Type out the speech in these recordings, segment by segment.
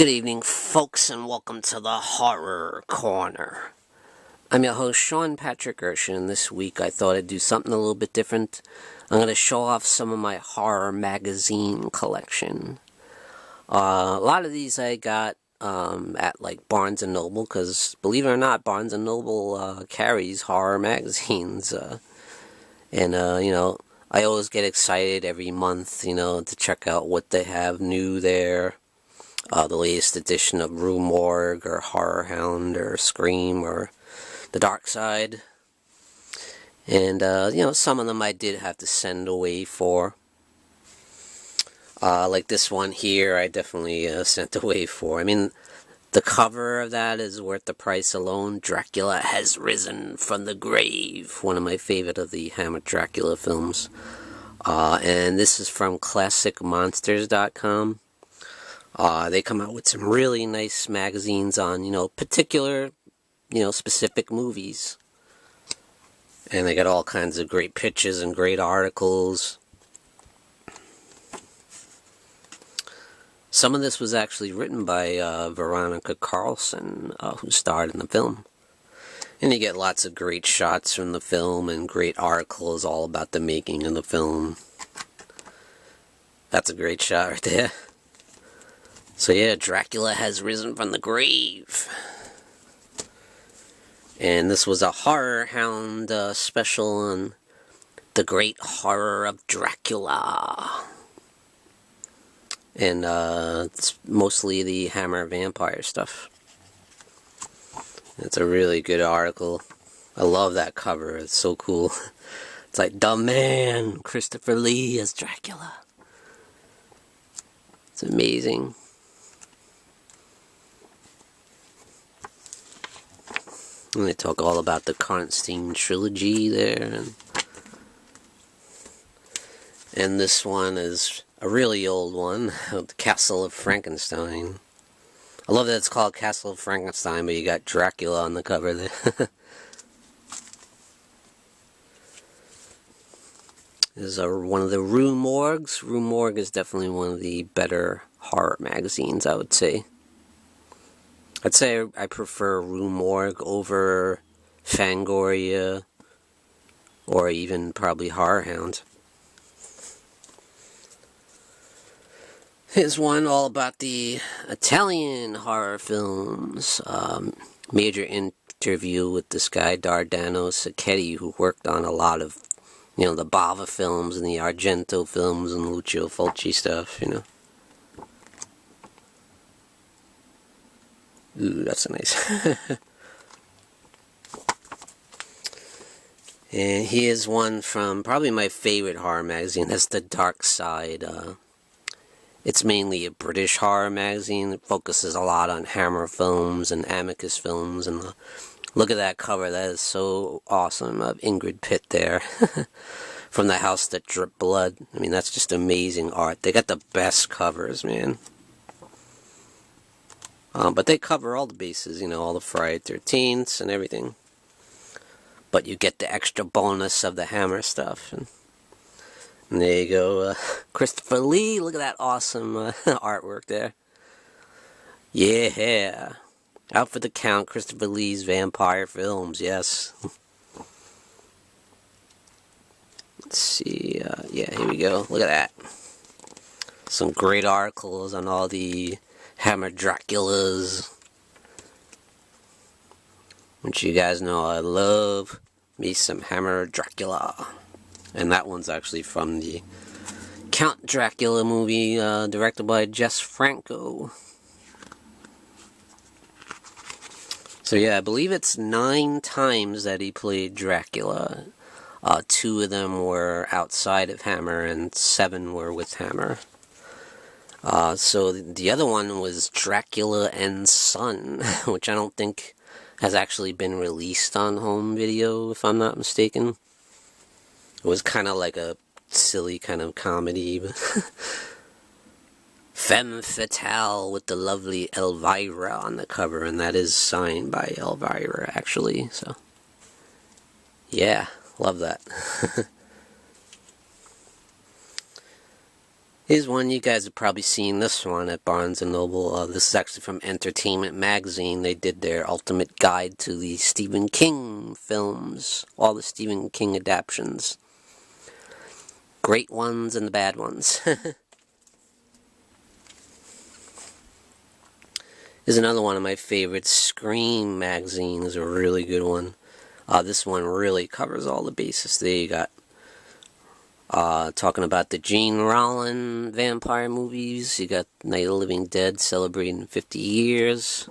Good evening, folks, and welcome to the Horror Corner. I'm your host, Sean Patrick Erschen, and this week I thought I'd do something a little bit different. I'm going to show off some of my horror magazine collection. A lot of these I got at like Barnes & Noble, because believe it or not, Barnes & Noble carries horror magazines. I always get excited every month, to check out what they have new there. The latest edition of Rue Morgue or HorrorHound or Scream or The Dark Side. And, some of them I did have to send away for. Like this one here, I definitely sent away for. I mean, the cover of that is worth the price alone. Dracula Has Risen from the Grave. One of my favorite of the Hammer Dracula films. And this is from ClassicMonsters.com. They come out with some really nice magazines on, particular, specific movies. And they got all kinds of great pictures and great articles. Some of this was actually written by Veronica Carlson, who starred in the film. And you get lots of great shots from the film and great articles all about the making of the film. That's a great shot right there. So yeah, Dracula Has Risen from the Grave. And this was a HorrorHound special on the great horror of Dracula. And it's mostly the Hammer vampire stuff. It's a really good article. I love that cover. It's so cool. It's like, the man, Christopher Lee as Dracula. It's amazing. And they talk all about the Frankenstein trilogy there. And this one is a really old one, The Castle of Frankenstein. I love that it's called Castle of Frankenstein, but you got Dracula on the cover there. This is one of the Rue Morgues. Rue Morgue is definitely one of the better horror magazines, I would say. I'd say I prefer Rue Morgue over Fangoria or even probably HorrorHound. Here's one all about the Italian horror films. Major interview with this guy, Dardano Sacchetti, who worked on a lot of, the Bava films and the Argento films and Lucio Fulci stuff, Ooh, that's nice. And here's one from probably my favorite horror magazine. That's The Dark Side. It's mainly a British horror magazine. It focuses a lot on Hammer films and Amicus films. And look at that cover. That is so awesome. Of Ingrid Pitt there. From The House That Dripped Blood. I mean, that's just amazing art. They got the best covers, man. But they cover all the bases, all the Friday 13th and everything. But you get the extra bonus of the Hammer stuff. And there you go, Christopher Lee. Look at that awesome artwork there. Yeah. Out for the count, Christopher Lee's vampire films, yes. Let's see, yeah, here we go. Look at that. Some great articles on all the Hammer Draculas. Which you guys know I love me some Hammer Dracula. And that one's actually from the Count Dracula movie, directed by Jess Franco. So yeah, I believe it's 9 times that he played Dracula. 2 of them were outside of Hammer, and 7 were with Hammer. So the other one was Dracula and Son, which I don't think has actually been released on home video, if I'm not mistaken. It was kind of like a silly kind of comedy. Femme Fatale with the lovely Elvira on the cover, and that is signed by Elvira, actually. So, yeah, love that. Here's one, you guys have probably seen this one at Barnes & Noble. This is actually from Entertainment Magazine. They did their ultimate guide to the Stephen King films. All the Stephen King adaptions. Great ones and the bad ones. Here's another one of my favorites. Scream Magazine is a really good one. This one really covers all the bases. There you got talking about the Gene Rollin vampire movies. You got Night of the Living Dead celebrating 50 years.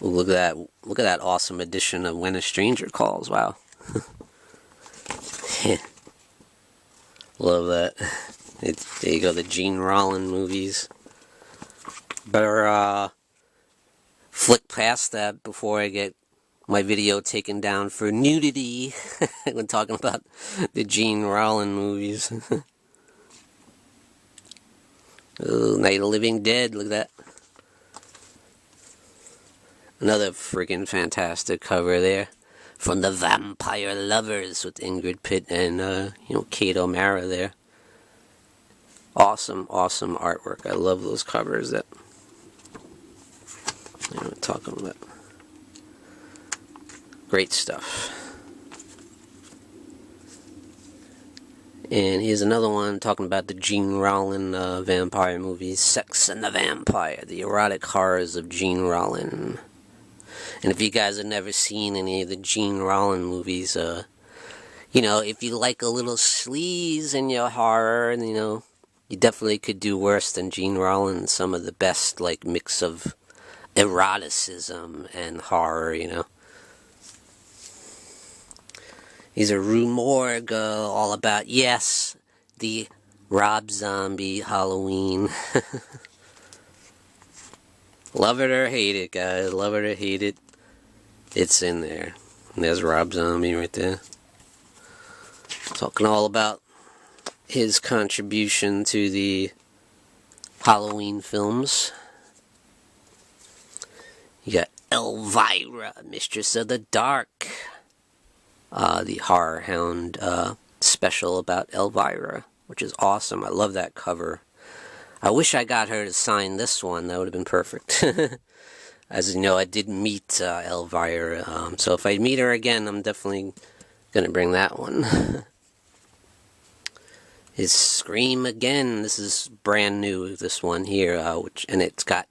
Ooh, look at that! Look at that awesome edition of When a Stranger Calls. Wow, love that. There you go, the Gene Rollin movies. Better flick past that before I get my video taken down for nudity when talking about the Gene Rollin movies. Ooh, Night of the Living Dead, look at that. Another freaking fantastic cover there. From the Vampire Lovers with Ingrid Pitt and, Kate O'Mara there. Awesome, awesome artwork. I love those covers that I'm talking about. Great stuff. And here's another one talking about the Gene Rollin vampire movies, Sex and the Vampire, the erotic horrors of Gene Rollin. And if you guys have never seen any of the Gene Rollin movies, if you like a little sleaze in your horror, and you definitely could do worse than Gene Rollin. Some of the best, mix of eroticism and horror, These are Rue Morgue, all about, yes, the Rob Zombie Halloween. Love it or hate it, guys. Love it or hate it. It's in there. And there's Rob Zombie right there. Talking all about his contribution to the Halloween films. You got Elvira, Mistress of the Dark. The HorrorHound special about Elvira, which is awesome. I love that cover. I wish I got her to sign this one. That would have been perfect. As you know, I did meet Elvira, so if I meet her again, I'm definitely going to bring that one. His Scream Again. This is brand new, this one here, and it's got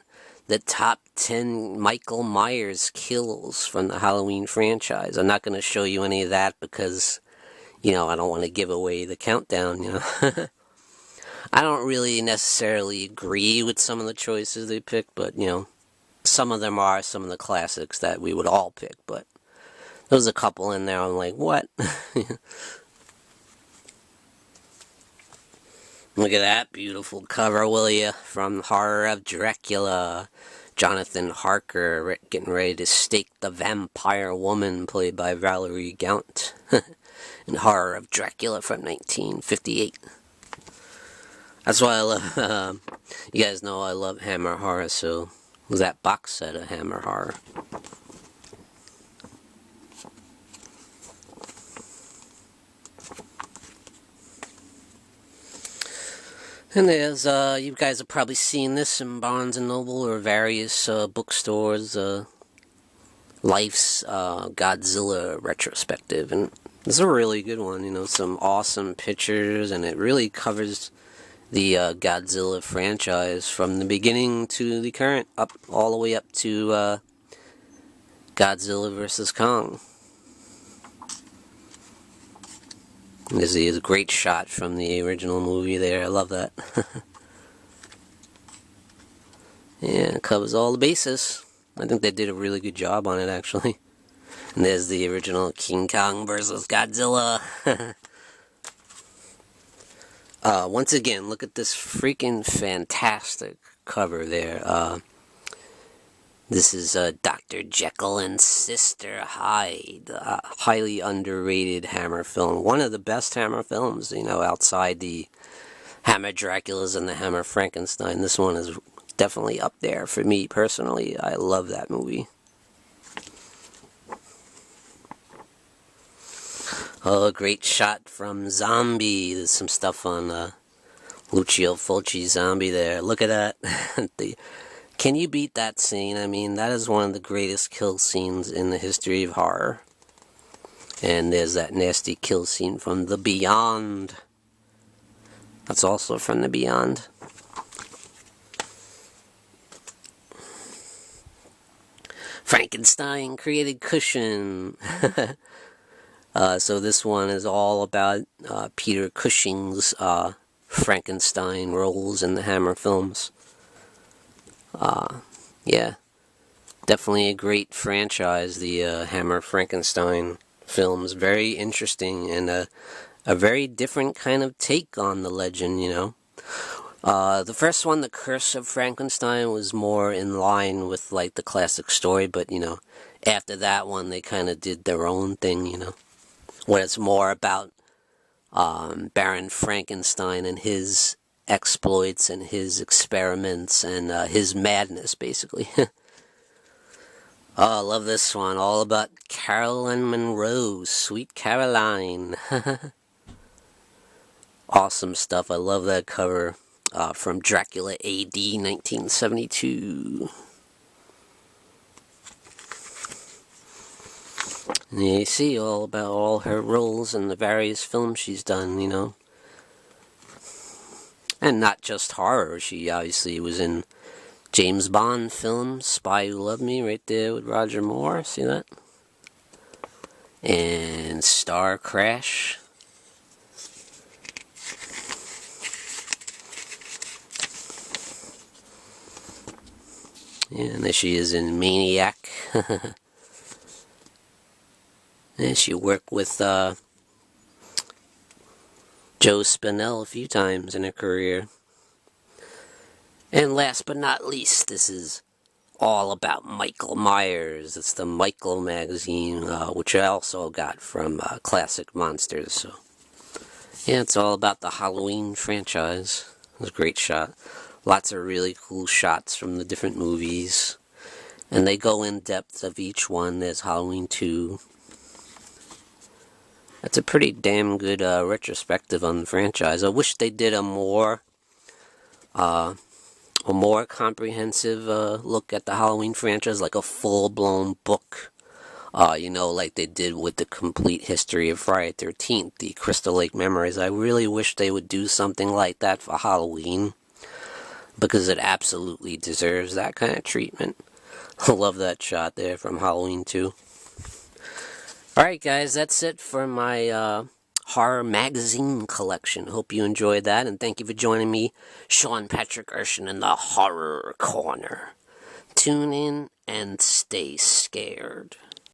the top 10 Michael Myers kills from the Halloween franchise. I'm not going to show you any of that because, I don't want to give away the countdown, I don't really necessarily agree with some of the choices they picked, but, some of them are some of the classics that we would all pick, but there's a couple in there I'm like, what? Look at that beautiful cover, will you? From Horror of Dracula. Jonathan Harker getting ready to stake the vampire woman, played by Valerie Gaunt. In Horror of Dracula from 1958. That's why I love, you guys know I love Hammer Horror, so was that box set of Hammer Horror. And there's, you guys have probably seen this in Barnes & Noble or various bookstores, Life's Godzilla Retrospective, and this is a really good one, some awesome pictures, and it really covers the Godzilla franchise from the beginning to the current, all the way up to Godzilla vs. Kong. This is a great shot from the original movie there. I love that. Yeah, it covers all the bases. I think they did a really good job on it, actually. And there's the original King Kong vs. Godzilla. Once again, look at this freaking fantastic cover there. This is Dr. Jekyll and Sister Hyde, a highly underrated Hammer film. One of the best Hammer films, outside the Hammer Draculas and the Hammer Frankenstein. This one is definitely up there for me personally. I love that movie. Oh, great shot from Zombie. There's some stuff on Lucio Fulci zombie there. Look at that. Can you beat that scene? I mean, that is one of the greatest kill scenes in the history of horror. And there's that nasty kill scene from The Beyond. That's also from The Beyond. Frankenstein created cushion. So this one is all about Peter Cushing's Frankenstein roles in the Hammer films. Yeah, definitely a great franchise, the Hammer Frankenstein films. Very interesting and a very different kind of take on the legend, you know. The first one, The Curse of Frankenstein, was more in line with like the classic story, but you know, after that one they kind of did their own thing, you know, when it's more about Baron Frankenstein and his exploits and his experiments and his madness, basically. Oh, I love this one, all about Caroline Monroe, Sweet Caroline. Awesome stuff. I love that cover. From Dracula AD 1972. And you see all about all her roles in the various films she's done, you know. And not just horror. She obviously was in James Bond films, Spy Who Loved Me, right there with Roger Moore. See that? And Star Crash. Yeah, and there she is in Maniac. And she worked with Joe Spinell a few times in her career. And last but not least, this is all about Michael Myers. It's the Michael magazine, which I also got from Classic Monsters. So, yeah, it's all about the Halloween franchise. It was a great shot. Lots of really cool shots from the different movies. And they go in depth of each one. There's Halloween 2. That's a pretty damn good retrospective on the franchise. I wish they did a more comprehensive look at the Halloween franchise, like a full-blown book. You know, like they did with the complete history of Friday the 13th, the Crystal Lake Memories. I really wish they would do something like that for Halloween, because it absolutely deserves that kind of treatment. I love that shot there from Halloween 2. Alright guys, that's it for my horror magazine collection. Hope you enjoyed that, and thank you for joining me, Sean Patrick Erschen, in the Horror Corner. Tune in and stay scared.